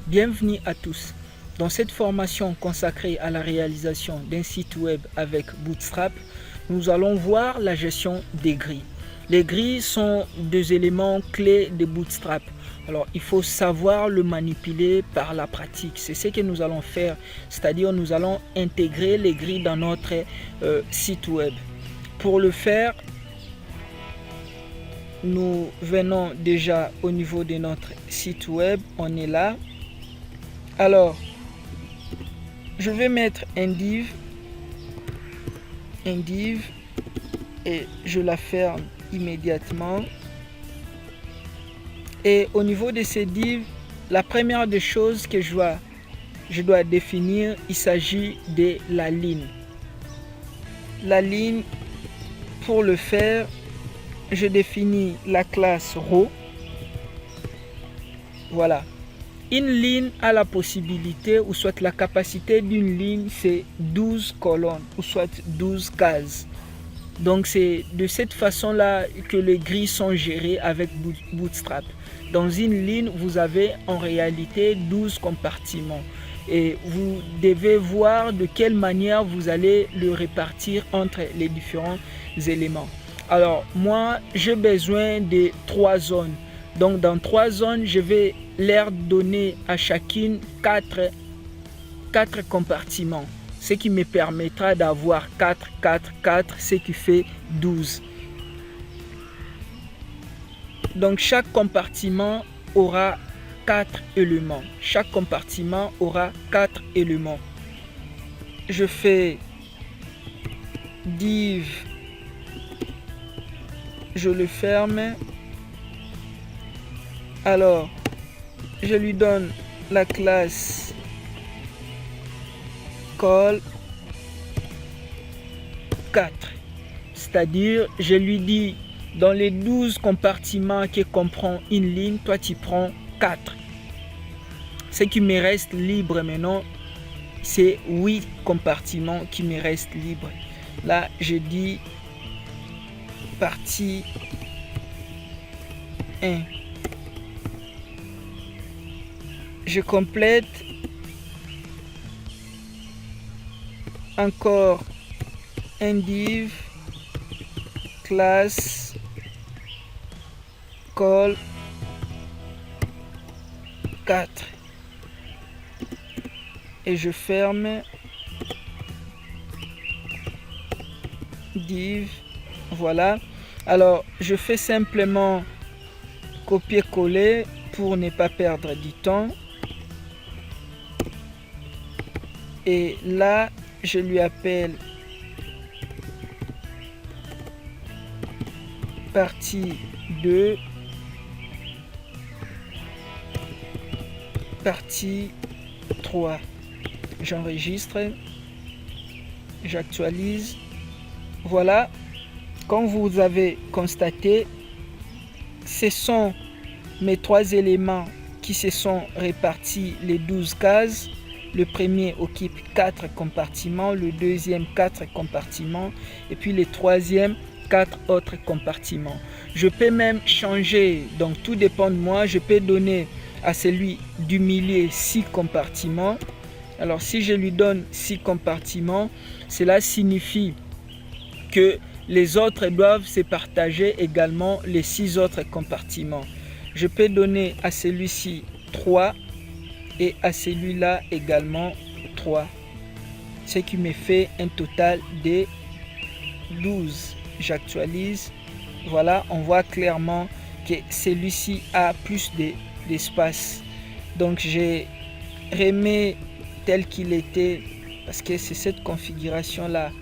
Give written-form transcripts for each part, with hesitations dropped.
Bienvenue à tous. Dans cette formation consacrée à la réalisation d'un site web avec Bootstrap, nous allons voir la gestion des grilles. Les grilles sont deux éléments clés de Bootstrap. Alors, il faut savoir le manipuler par la pratique. C'est ce que nous allons faire, c'est-à-dire nous allons intégrer les grilles dans notre site web. Pour le faire, nous venons déjà au niveau de notre site web. On est là. Alors, je vais mettre un div et je la ferme immédiatement. Et au niveau de ces divs, la première des choses que je dois définir, il s'agit de la ligne. La ligne, pour le faire, je définis la classe row. Voilà. Une ligne a la possibilité, ou soit la capacité d'une ligne, c'est 12 colonnes, ou soit 12 cases. Donc c'est de cette façon-là que les grilles sont gérées avec Bootstrap. Dans une ligne, vous avez en réalité 12 compartiments. Et vous devez voir de quelle manière vous allez le répartir entre les différents éléments. Alors moi, j'ai besoin de 3 zones. Donc dans 3 zones, je vais leur donner à chacune 4 compartiments. Ce qui me permettra d'avoir 4, 4, 4, ce qui fait 12. Donc chaque compartiment aura 4 éléments. Chaque compartiment aura 4 éléments. Je fais div, je le ferme. Alors, je lui donne la classe call 4. C'est-à-dire, je lui dis, dans les 12 compartiments qui comprend une ligne, toi tu prends 4. Ce qui me reste libre maintenant, c'est 8 compartiments qui me restent libres. Là, je dis partie 1. Je complète encore un div classe call 4 et je ferme div. Voilà. Alors je fais simplement copier-coller pour ne pas perdre du temps. Et là, je lui appelle partie 2, partie 3. J'enregistre, j'actualise. Voilà, comme vous avez constaté, ce sont mes 3 éléments qui se sont répartis les 12 cases. Le premier occupe 4 compartiments, le deuxième 4 compartiments et puis le troisième 4 autres compartiments. Je peux même changer, donc tout dépend de moi, je peux donner à celui du milieu 6 compartiments. Alors si je lui donne 6 compartiments, cela signifie que les autres doivent se partager également les 6 autres compartiments. Je peux donner à celui-ci 3 et à celui-là également 3, ce qui me fait un total de 12. J'actualise. Voilà, on voit clairement que celui-ci a plus d'espace. Donc je remets tel qu'il était parce que c'est cette configuration là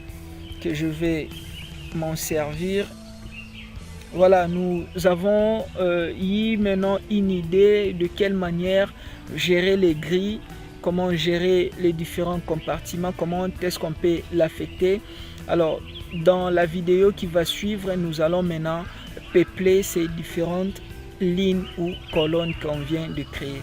que je vais m'en servir. Voilà, nous avons eu maintenant une idée de quelle manière gérer les grilles, comment gérer les différents compartiments, comment est-ce qu'on peut l'affecter. Alors, dans la vidéo qui va suivre, nous allons maintenant peupler ces différentes lignes ou colonnes qu'on vient de créer.